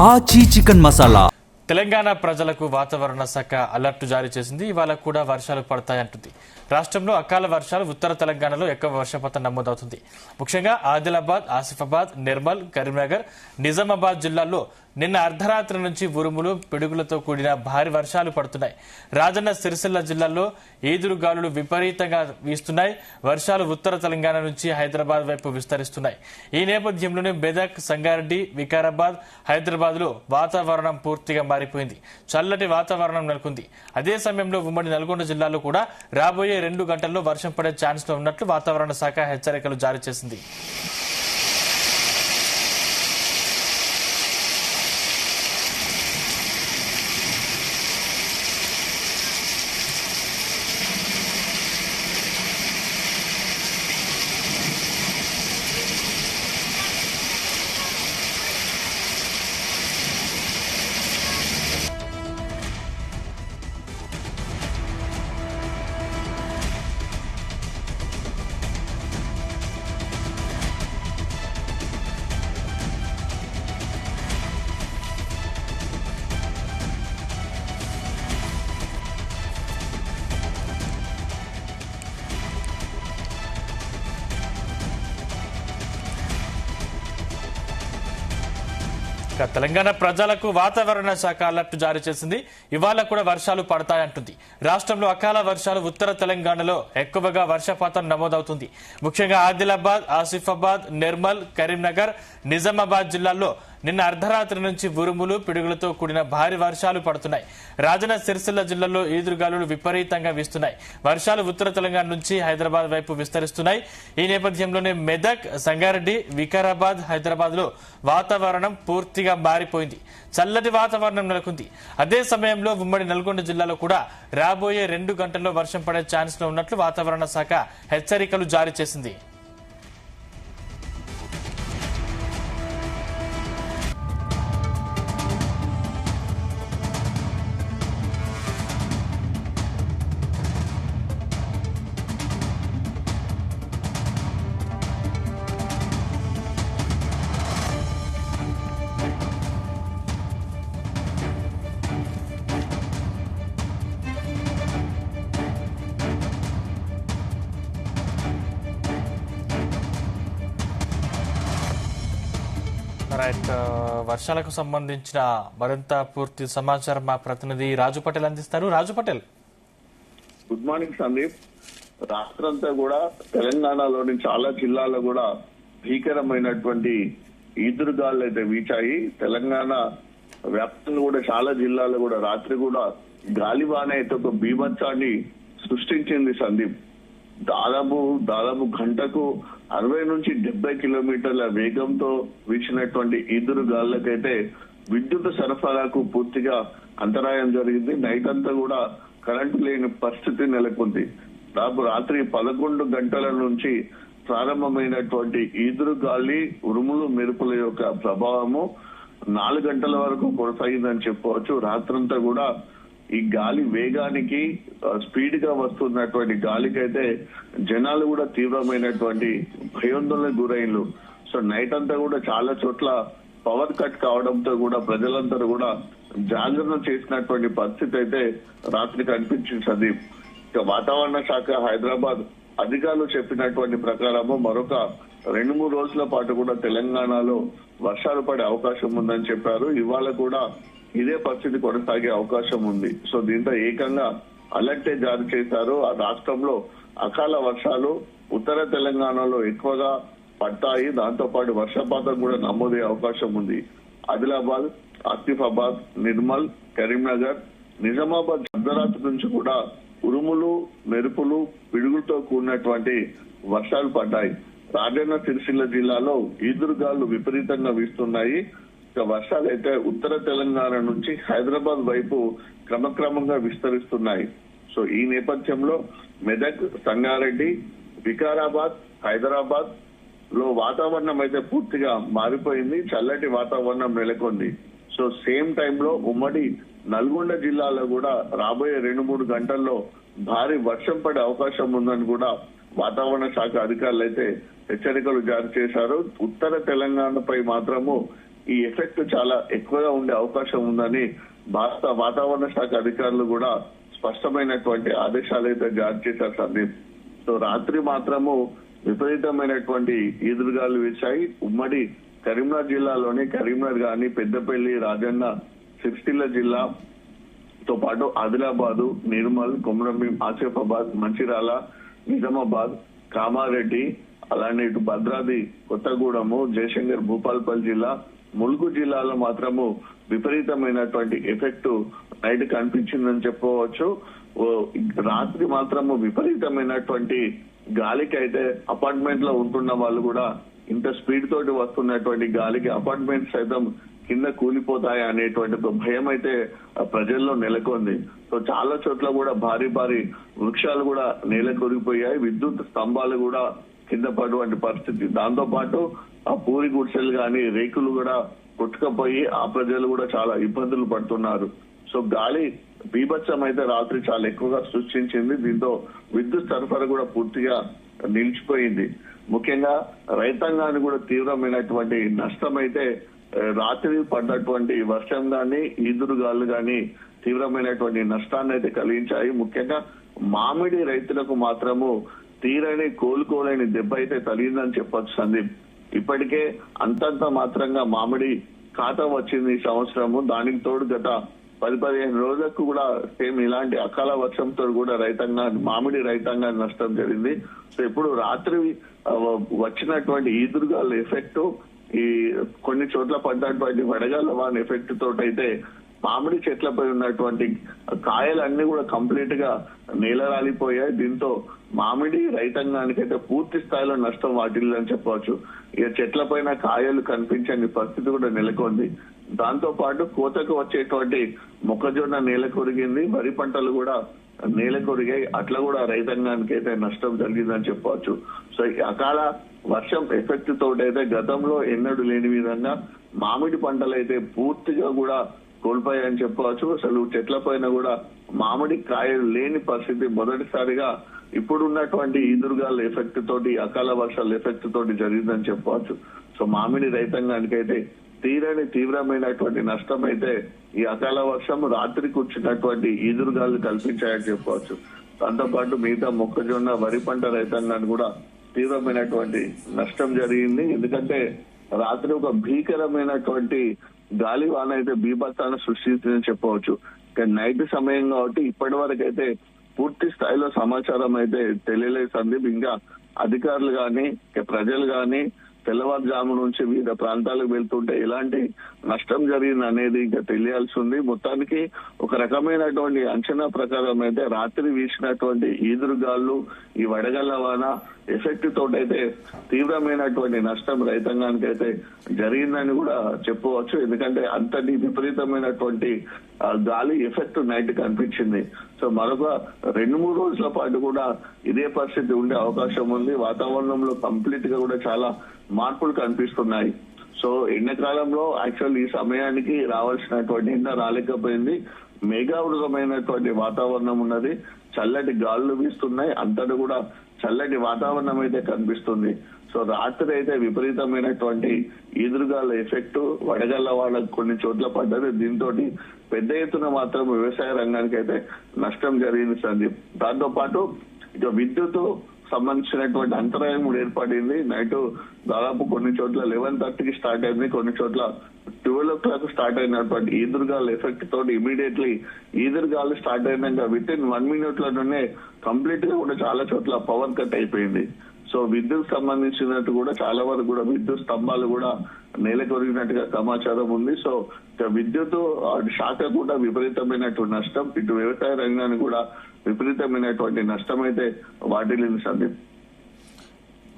ఆచి చికెన్ మసాలా. తెలంగాణ ప్రజలకు వాతావరణ శాఖ అలర్ట్ జారీ చేసింది. ఇవాళ కూడా వర్షాలు పడతాయంటుంది. రాష్ట్రంలో అకాల వర్షాలు ఉత్తర తెలంగాణలో ఎక్కువ వర్షపాతం నమోదవుతుంది. ముఖ్యంగా ఆదిలాబాద్, ఆసిఫాబాద్, నిర్మల్, కరీంనగర్, నిజామాబాద్ జిల్లాల్లో నిన్న అర్ధరాత్రి నుంచి ఉరుములు, పిడుగులతో కూడిన భారీ వర్షాలు పడుతున్నాయి. రాజన్న సిరిసిల్ల జిల్లాలో ఈదురుగాలులు విపరీతంగా వీస్తున్నాయి. వర్షాలు ఉత్తర తెలంగాణ నుంచి హైదరాబాద్ వైపు విస్తరిస్తున్నాయి. ఈ నేపథ్యంలోనే మెదక్, సంగారెడ్డి, వికారాబాద్, హైదరాబాద్ లో వాతావరణం పూర్తిగా మారిపోయింది. చల్లటి వాతావరణం నెలకొంది. అదే సమయంలో ఉమ్మడి నల్గొండ జిల్లాలో కూడా రాబోయే 2 గంటల్లో వర్షం పడే ఛాన్స్ లో ఉన్నట్లు వాతావరణ శాఖ హెచ్చరికలు జారీ చేసింది. తెలంగాణ ప్రజలకు వాతావరణ శాఖ అలర్ట్ జారీ చేసింది. ఇవాళ కూడా వర్షాలు పడతాయంటుంది. రాష్ట్రంలో అకాల వర్షాలు ఉత్తర తెలంగాణలో ఎక్కువగా వర్షపాతం నమోదవుతుంది. ముఖ్యంగా ఆదిలాబాద్, ఆసిఫాబాద్, నిర్మల్, కరీంనగర్, నిజామాబాద్ జిల్లాల్లో నిన్న అర్ధరాత్రి నుంచి ఉరుములు, పిడుగులతో కూడిన భారీ వర్షాలు పడుతున్నాయి. రాజన్న సిరిసిల్ల జిల్లాలో ఈదురుగాలులు విపరీతంగా వీస్తున్నాయి. వర్షాలు ఉత్తర తెలంగాణ నుంచి హైదరాబాద్ వైపు విస్తరిస్తున్నాయి. ఈ నేపథ్యంలోనే మెదక్, సంగారెడ్డి, వికారాబాద్, హైదరాబాద్ లో వాతావరణం పూర్తిగా మారిపోయింది. చల్లటి వాతావరణం నెలకొంది. అదే సమయంలో ఉమ్మడి నల్గొండ జిల్లాలో కూడా రాబోయే 2 గంటల్లో వర్షం పడే ఛాన్స్ లో ఉన్నట్లు వాతావరణ శాఖ హెచ్చరికలు జారీ చేసింది. రైట్, వర్షాలకు సంబంధించిన మరింత పూర్తి సమాచారం మా ప్రతినిధి రాజు పటేల్ అందిస్తారు. రాజు పటేల్, గుడ్ మార్నింగ్ సందీప్. రాష్ట్రంతా కూడా తెలంగాణలోని చాలా జిల్లాల్లో కూడా భీకరమైనటువంటి ఈదురుగాలు అయితే వీచాయి. తెలంగాణ వ్యాప్తంగా కూడా చాలా జిల్లాల్లో కూడా రాత్రి కూడా గాలివాన అయితే ఒక బీభత్సాన్ని సృష్టించింది సందీప్. దాదాపు గంటకు 60 నుంచి 70 కిలోమీటర్ల వేగంతో వీచినటువంటి ఈదురు గాళ్లకైతే విద్యుత్ సరఫరాకు పూర్తిగా అంతరాయం జరిగింది. నైట్ అంతా కూడా కరెంటు లేని పరిస్థితి నెలకొంది. దాదాపు రాత్రి 11 గంటల నుంచి ప్రారంభమైనటువంటి ఈదురు గాలి, ఉరుములు, మెరుపుల యొక్క ప్రభావము 4 గంటల వరకు కొనసాగిందని చెప్పవచ్చు. రాత్రంతా కూడా ఈ గాలి వేగానికి, స్పీడ్ గా వస్తున్నటువంటి గాలికైతే జనాలు కూడా తీవ్రమైనటువంటి భయాందోళనకు గురైండ్రు. సో నైట్ అంతా కూడా చాలా చోట్ల పవర్ కట్ కావడంతో కూడా ప్రజలందరూ కూడా జాగ్రత్త చేసినటువంటి పరిస్థితి అయితే రాత్రి కనిపించింది సందీప్. ఇక వాతావరణ శాఖ హైదరాబాద్ అధికారులు చెప్పినటువంటి ప్రకారము మరొక 2-3 రోజుల పాటు కూడా తెలంగాణలో వర్షాలు పడే అవకాశం ఉందని చెప్పారు. ఇవాళ కూడా ఇదే పరిస్థితి కొనసాగే అవకాశం ఉంది. సో దీంతో ఏకంగా అలర్టే జారీ చేశారు. ఆ రాష్ట్రంలో అకాల వర్షాలు ఉత్తర తెలంగాణలో ఎక్కువగా పడతాయి. దాంతో పాటు వర్షపాతం కూడా నమోదయ్యే అవకాశం ఉంది. ఆదిలాబాద్, ఆసిఫాబాద్, నిర్మల్, కరీంనగర్, నిజామాబాద్ అర్ధరాత్రి నుంచి కూడా ఉరుములు, మెరుపులు, పిడుగులతో కూడినటువంటి వర్షాలు పడ్డాయి. రాజన్న సిరిసిల్ల జిల్లాలో ఈదురుగాలు విపరీతంగా వీస్తున్నాయి. వర్షాలు అయితే ఉత్తర తెలంగాణ నుంచి హైదరాబాద్ వైపు క్రమక్రమంగా విస్తరిస్తున్నాయి. సో ఈ నేపథ్యంలో మెదక్, సంగారెడ్డి, వికారాబాద్, హైదరాబాద్ లో వాతావరణం అయితే పూర్తిగా మారిపోయింది. చల్లటి వాతావరణం నెలకొంది. సో సేమ్ టైంలో ఉమ్మడి నల్గొండ జిల్లాలో కూడా రాబోయే 2-3 గంటల్లో భారీ వర్షం పడే అవకాశం ఉందని కూడా వాతావరణ శాఖ అధికారులు అయితే హెచ్చరికలు జారీ చేశారు. ఉత్తర తెలంగాణపై మాత్రము ఈ ఎఫెక్ట్ చాలా ఎక్కువగా ఉండే అవకాశం ఉందని భారత వాతావరణ శాఖ అధికారులు కూడా స్పష్టమైనటువంటి ఆదేశాలు అయితే జారీ చేశారు సందీప్. సో రాత్రి మాత్రము విపరీతమైనటువంటి ఈదురుగాలు వీచాయి. ఉమ్మడి కరీంనగర్ జిల్లాలోని కరీంనగర్ గాని, పెద్దపల్లి, రాజన్న సిరిసిల్ల జిల్లాతో పాటు ఆదిలాబాద్, నిర్మల్, కొమరంభీం, ఆసిఫాబాద్, మంచిర్యాల, నిజామాబాద్, కామారెడ్డి, అలానే ఇటు భద్రాద్రి కొత్తగూడెము, జయశంకర్, భూపాల్పల్లి జిల్లా, ములుగు జిల్లాలో మాత్రము విపరీతమైనటువంటి ఎఫెక్ట్ నైట్ కనిపించిందని చెప్పవచ్చు. రాత్రి మాత్రము విపరీతమైనటువంటి గాలికి అయితే అపార్ట్మెంట్ లో ఉంటున్న వాళ్ళు కూడా ఇంత స్పీడ్ తోటి వస్తున్నటువంటి గాలికి అపార్ట్మెంట్ సైతం కింద కూలిపోతాయి అనేటువంటి ఒక భయం అయితే ప్రజల్లో నెలకొంది. సో చాలా చోట్ల కూడా భారీ భారీ వృక్షాలు కూడా నేల కొరిగిపోయాయి. విద్యుత్ స్తంభాలు కూడా కింద పడువంటి పరిస్థితి. దాంతో పాటు ఆ పూరి గుడిసెలు గాని, రేకులు కూడా కొట్టుకపోయి ఆ ప్రజలు కూడా చాలా ఇబ్బందులు పడుతున్నారు. సో గాలి బీభత్సం అయితే రాత్రి చాలా ఎక్కువగా సృష్టించింది. దీంతో విద్యుత్ సరఫరా కూడా పూర్తిగా నిలిచిపోయింది. ముఖ్యంగా రైతాంగాన్ని కూడా తీవ్రమైనటువంటి నష్టం అయితే రాత్రి పడ్డటువంటి వర్షం గాని, ఈదురుగాలు గాని తీవ్రమైనటువంటి నష్టాన్ని అయితే కలిగించాయి. ముఖ్యంగా మామిడి రైతులకు మాత్రము తీరని కోలుకోలేని దెబ్బ అయితే తగిలిందని చెప్పొచ్చు సందీప్. ఇప్పటికే అంతంత మాత్రంగా మామిడి ఖాతా వచ్చింది ఈ సంవత్సరము. దానికి తోడు గత 10-15 రోజులకు కూడా సేమ్ ఇలాంటి అకాల వర్షంతో కూడా మామిడి రైతాంగాన్ని నష్టం జరిగింది. సో ఇప్పుడు రాత్రి వచ్చినటువంటి ఈదురుగాల ఎఫెక్ట్, ఈ కొన్ని చోట్ల పడ్డటువంటి వడగాల వాన ఎఫెక్ట్ తోటైతే మామిడి చెట్లపై ఉన్నటువంటి కాయలన్నీ కూడా కంప్లీట్ గా నేలరాలిపోయాయి. దీంతో మామిడి రైతాంగానికి అయితే పూర్తి స్థాయిలో నష్టం వాటిల్లని చెప్పవచ్చు. ఇక చెట్ల పైన కాయలు కనిపించని పరిస్థితి కూడా నెలకొంది. దాంతో పాటు కోతకు వచ్చేటువంటి మొక్కజొన్న నేల కొరిగింది, వరి పంటలు కూడా నేల కొరిగాయి. అట్లా కూడా రైతాంగానికి అయితే నష్టం జరిగిందని చెప్పవచ్చు. సో ఈ అకాల వర్షం ఎఫెక్ట్ తోటైతే గతంలో ఎన్నడూ లేని విధంగా మామిడి పంటలు అయితే పూర్తిగా కూడా కోల్పోయాయని చెప్పవచ్చు. అసలు చెట్ల పైన కూడా మామిడి కాయలు లేని పరిస్థితి మొదటిసారిగా ఇప్పుడున్నటువంటి ఈదురుగాల ఎఫెక్ట్ తోటి, అకాల వర్షాల ఎఫెక్ట్ తోటి జరిగిందని చెప్పవచ్చు. సో మామిడి రైతాంగానికి అయితే తీవ్రమైనటువంటి నష్టం అయితే ఈ అకాల వర్షం రాత్రి కూర్చున్నటువంటి ఈదురుగాలు కల్పించాయని చెప్పవచ్చు. దాంతోపాటు మిగతా మొక్కజొన్న, వరి పంట రైతాంగాన్ని కూడా తీవ్రమైనటువంటి నష్టం జరిగింది. ఎందుకంటే రాత్రి ఒక భీకరమైనటువంటి గాలి వాన అయితే బీభత్సాన్ని సృష్టించిందని చెప్పవచ్చు. నైట్ సమయం కాబట్టి ఇప్పటి వరకు అయితే పూర్తి స్థాయిలో సమాచారం అయితే తెలియలేదు సందీప్. ఇంకా అధికారులు గాని, ప్రజలు గాని తెల్లవారుజాము నుంచి వివిధ ప్రాంతాలకు వెళ్తుంటే ఎలాంటి నష్టం జరిగింది అనేది ఇంకా తెలియాల్సి ఉంది. మొత్తానికి ఒక రకమైనటువంటి అంచనా ప్రకారం అయితే రాత్రి వీసినటువంటి ఈదురుగాళ్ళు, ఈ వడగళ్ల వాన ఎఫెక్ట్ తోటైతే తీవ్రమైనటువంటి నష్టం రైతాంగానికి అయితే జరిగిందని కూడా చెప్పవచ్చు. ఎందుకంటే అంతటి విపరీతమైనటువంటి గాలి ఎఫెక్ట్ నైట్ కనిపించింది. సో మరొక 2-3 రోజుల పాటు కూడా ఇదే పరిస్థితి ఉండే అవకాశం ఉంది. వాతావరణంలో కంప్లీట్ గా కూడా చాలా మార్పులు కనిపిస్తున్నాయి. సో ఎండాకాలంలో యాక్చువల్ ఈ సమయానికి రావాల్సినటువంటి ఎండ రాలేకపోయింది. మేఘావృతమైనటువంటి వాతావరణం ఉన్నది, చల్లటి గాలులు వీస్తున్నాయి, అంతటా కూడా చల్లటి వాతావరణం అయితే కనిపిస్తుంది. సో రాత్రి అయితే విపరీతమైనటువంటి ఈదురుగాల ఎఫెక్ట్, వడగళ్ల వాడ కొన్ని చోట్ల పడ్డది. దీంతో పెద్ద ఎత్తున మాత్రం వ్యవసాయ రంగానికి అయితే నష్టం జరిగింది సందీప్. దాంతో పాటు ఇక విద్యుత్ సంబంధించినటువంటి అంతరాయం కూడా ఏర్పడింది. నైట్ దాదాపు కొన్ని చోట్ల 11:30కి స్టార్ట్ అయింది, కొన్ని చోట్ల 12 o'clock స్టార్ట్ అయినటువంటి ఈదురుగాల ఎఫెక్ట్ తోటి ఇమీడియట్లీ ఈదురుగాలు స్టార్ట్ అయినాక విత్ ఇన్ 1 minute లోనే కంప్లీట్ గా కూడా చాలా చోట్ల పవర్ కట్ అయిపోయింది. సో విద్యుత్ సంబంధించినట్టు కూడా చాలా వరకు కూడా విద్యుత్ స్తంభాలు కూడా నేల కొరిగినట్టుగా సమాచారం ఉంది. సో విద్యుత్ శాఖ కూడా విపరీతమైనటువంటి నష్టం, ఇటు వ్యవసాయ రంగానికి కూడా విపరీతమైనటువంటి నష్టం అయితే వాటిల్లింది సందీప్.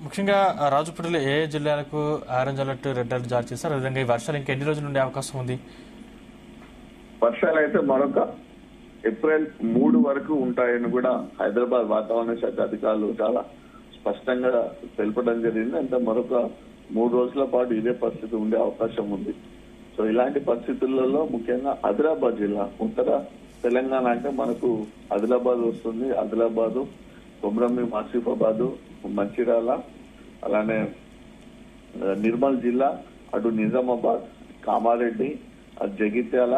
ముఖ్యంగా రాజుపేటలో ఏ జిల్లాలకు ఆరెంజ్ అలర్ట్, రెడ్ అలర్ట్ జారీ చేశారు? అదేవిధంగా ఈ వర్షాలు ఇంకా ఎన్ని రోజులు ఉండే అవకాశం ఉంది? వర్షాలు అయితే మరొక ఏప్రిల్ 3 వరకు ఉంటాయని కూడా హైదరాబాద్ వాతావరణ శాఖ అధికారులు చాలా స్పష్టంగా తెలపడం జరిగింది. అంటే మరొక 3 రోజుల పాటు ఇదే పరిస్థితి ఉండే అవకాశం ఉంది. సో ఇలాంటి పరిస్థితులలో ముఖ్యంగా ఆదిలాబాద్ జిల్లా, ఉత్తర తెలంగాణ అంటే మనకు ఆదిలాబాద్ వస్తుంది. ఆదిలాబాద్, కొమరంభీం, ఆసిఫాబాద్, మంచిర్యాల, అలానే నిర్మల్ జిల్లా, అటు నిజామాబాద్, కామారెడ్డి, జగిత్యాల,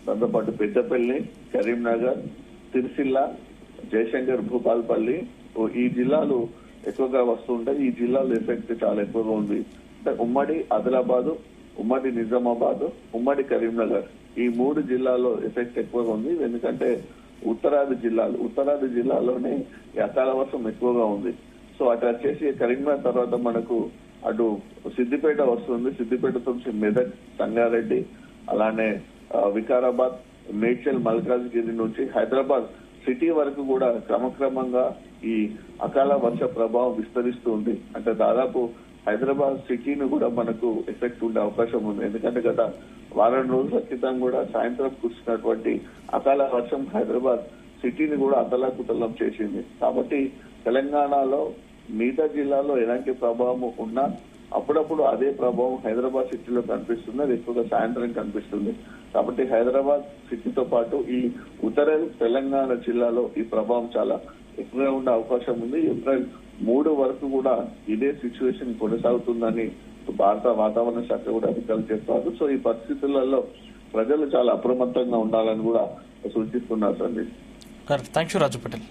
దాంతోపాటు పెద్దపల్లి, కరీంనగర్, సిరిసిల్ల, జయశంకర్, భూపాల్పల్లి ఈ జిల్లాలు ఎక్కువగా వస్తుంటాయి. ఈ జిల్లాలో ఎఫెక్ట్ చాలా ఎక్కువగా ఉంది. అంటే ఉమ్మడి ఆదిలాబాద్, ఉమ్మడి నిజామాబాద్, ఉమ్మడి కరీంనగర్ ఈ 3 జిల్లాల్లో ఎఫెక్ట్ ఎక్కువగా ఉంది. ఎందుకంటే ఉత్తరాది జిల్లాలోనే ఈ అకాల వర్షం ఎక్కువగా ఉంది. సో అటు వచ్చేసి కరీంనగర్ తర్వాత మనకు అటు సిద్దిపేట వస్తుంది. సిద్దిపేటతో మెదక్, సంగారెడ్డి, అలానే వికారాబాద్, మేడ్చల్, మల్కాజ్గిరి నుంచి హైదరాబాద్ సిటీ వరకు కూడా క్రమక్రమంగా ఈ అకాల వర్ష ప్రభావం విస్తరిస్తూ ఉంది. అంటే దాదాపు హైదరాబాద్ సిటీని కూడా మనకు ఎఫెక్ట్ ఉండే అవకాశం ఉంది. ఎందుకంటే గత వారం రోజుల క్రితం కూడా సాయంత్రం కురిసినటువంటి అకాల వర్షం హైదరాబాద్ సిటీని కూడా అతలాకుతలం చేసింది. కాబట్టి తెలంగాణలో మిగతా జిల్లాలో ఎలాంటి ప్రభావం ఉన్నా అప్పుడప్పుడు అదే ప్రభావం హైదరాబాద్ సిటీలో కనిపిస్తుంది. అది ఎక్కువగా సాయంత్రం కనిపిస్తుంది. కాబట్టి హైదరాబాద్ సిటీతో పాటు ఈ ఉత్తర తెలంగాణ జిల్లాలో ఈ ప్రభావం చాలా ఎక్కువగా ఉండే అవకాశం ఉంది. ఏప్రిల్ 3 వరకు కూడా ఇదే సిచ్యువేషన్ కొనసాగుతుందని భారత వాతావరణ శాఖ కూడా అధికారులు చెప్పారు. సో ఈ పరిస్థితులలో ప్రజలు చాలా అప్రమత్తంగా ఉండాలని కూడా సూచిస్తున్నారు. Sandeep, thank you Raju Patel.